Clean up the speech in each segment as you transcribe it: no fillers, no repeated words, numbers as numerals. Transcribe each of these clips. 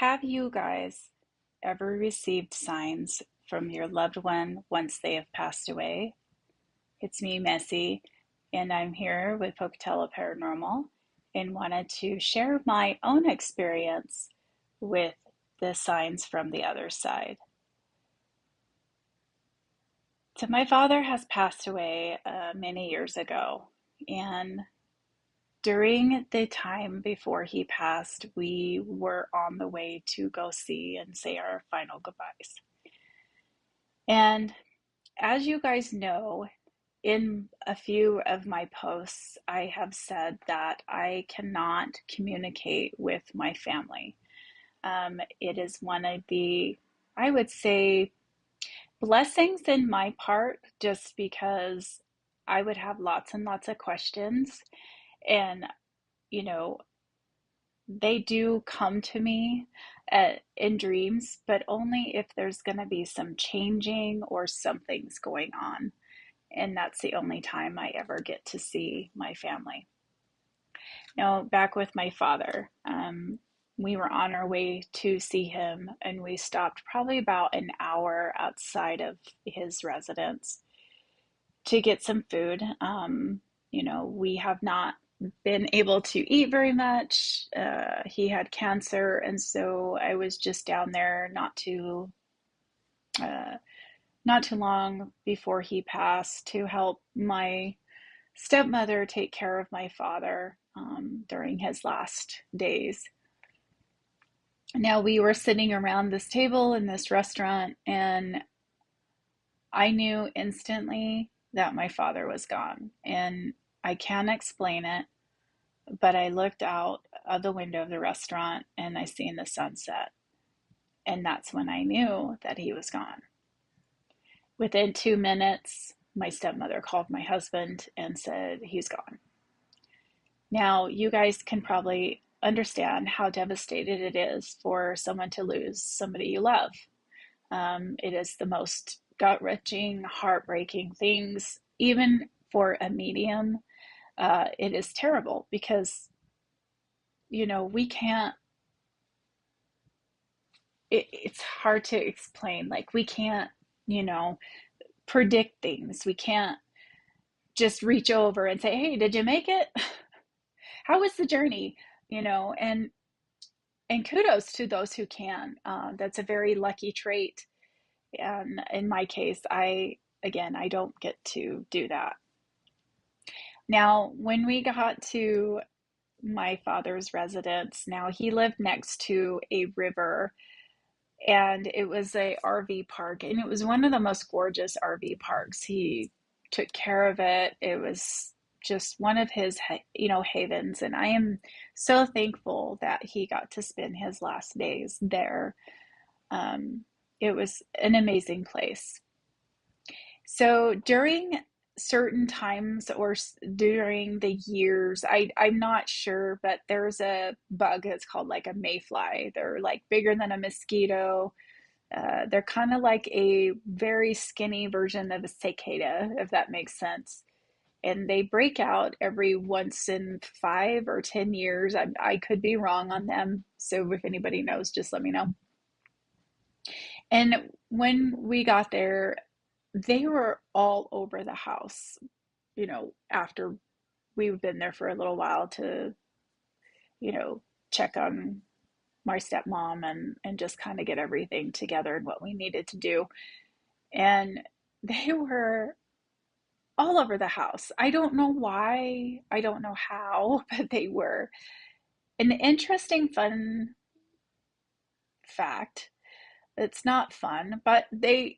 Have you guys ever received signs from your loved one once they have passed away? It's me, Missy, and I'm here with Pocatello Paranormal and wanted to share my own experience with the signs from the other side. So, my father has passed away many years ago, and during the time before he passed, we were on the way to go see and say our final goodbyes. And as you guys know, in a few of my posts, I have said that I cannot communicate with my family. It is one of the, I would say, blessings in my part, just because I would have lots and lots of questions. And, you know, they do come to me in dreams, but only if there's going to be some changing or something's going on. And that's the only time I ever get to see my family. Now, back with my father, we were on our way to see him, and we stopped probably about an hour outside of his residence to get some food. We have not been able to eat very much. He had cancer, and so I was just down there uh, not too long before he passed to help my stepmother take care of my father during his last days. Now, we were sitting around this table in this restaurant, and I knew instantly that my father was gone. And I can't explain it, but I looked out of the window of the restaurant and I seen the sunset. And that's when I knew that he was gone. Within 2 minutes, my stepmother called my husband and said, he's gone. Now, you guys can probably understand how devastated it is for someone to lose somebody you love. It is the most gut-wrenching, heartbreaking things. Even for a medium, it is terrible because, we can't, it's hard to explain. Like, we can't, you know, predict things. We can't just reach over and say, hey, did you make it? How was the journey? And kudos to those who can. That's a very lucky trait. And in my case, I don't get to do that. Now, when we got to my father's residence, now he lived next to a river, and it was a RV park, and it was one of the most gorgeous RV parks. He took care of it. It was just one of his, havens, and I am so thankful that he got to spend his last days there. It was an amazing place. So during certain times or during the years, I'm not sure, but there's a bug that's called like a mayfly. They're like bigger than a mosquito. They're kind of like a very skinny version of a cicada, if that makes sense. And they break out every once in 5 or 10 years. I could be wrong on them. So if anybody knows, just let me know. And when we got there, they were all over the house, after we've been there for a little while to, you know, check on my stepmom and just kind of get everything together and what we needed to do. And they were all over the house. I don't know why, I don't know how, but they were. An interesting, fun fact. It's not fun, but they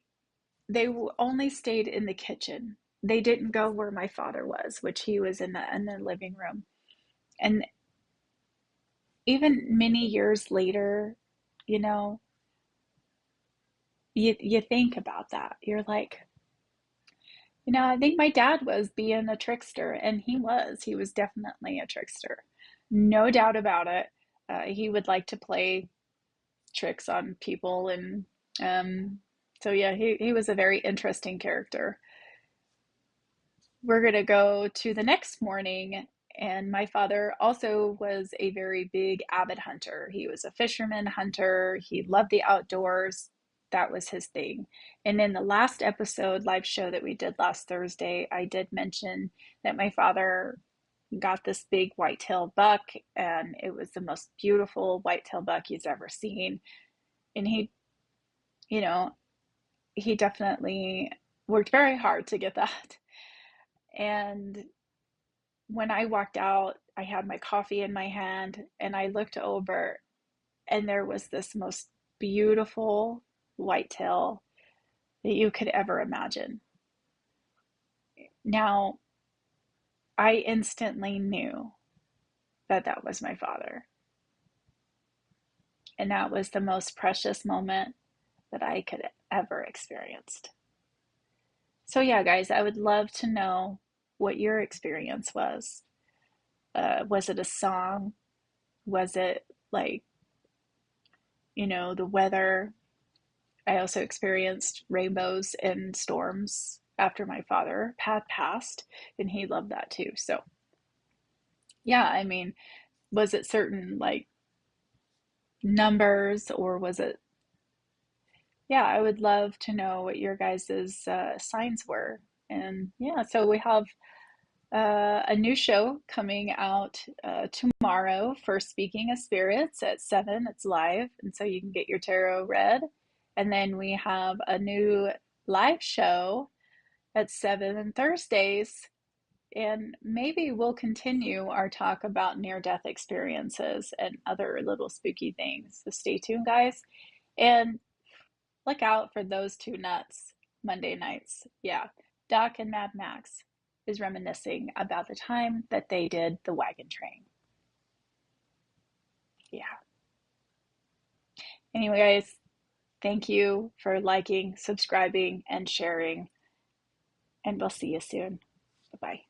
only stayed in the kitchen. They didn't go where my father was, which he was in the living room. And even many years later, you know, you think about that. You're like, I think my dad was being a trickster, and he was. He was definitely a trickster. No doubt about it. He would like to play tricks on people, and so yeah, he was a very interesting character. We're gonna go to the next morning, And my father also was a very big avid hunter. He was a fisherman hunter. He loved the outdoors. That was his thing. And in the last episode, live show that we did last Thursday, I did mention that my father got this big whitetail buck, and it was the most beautiful whitetail buck he's ever seen. And you know, he definitely worked very hard to get that. And when I walked out, I had my coffee in my hand and I looked over, and there was this most beautiful whitetail that you could ever imagine. Now, I instantly knew that that was my father. And that was the most precious moment that I could ever experienced. So, yeah, guys, I would love to know what your experience was. Was it a song? Was it like, the weather? I also experienced rainbows and storms after my father had passed, and he loved that too. So, yeah, I mean, was it certain like numbers, or was it, yeah, I would love to know what your guys's signs were. And yeah, so we have a new show coming out tomorrow for Speaking of Spirits at 7. It's live, and so you can get your tarot read. And then we have a new live show at 7 on Thursdays. And maybe we'll continue our talk about near death experiences and other little spooky things. So stay tuned, guys. And look out for those two nuts Monday nights. Yeah, Doc and Mad Max is reminiscing about the time that they did the wagon train. Yeah. Anyway, guys, thank you for liking, subscribing, and sharing. And we'll see you soon. Bye bye.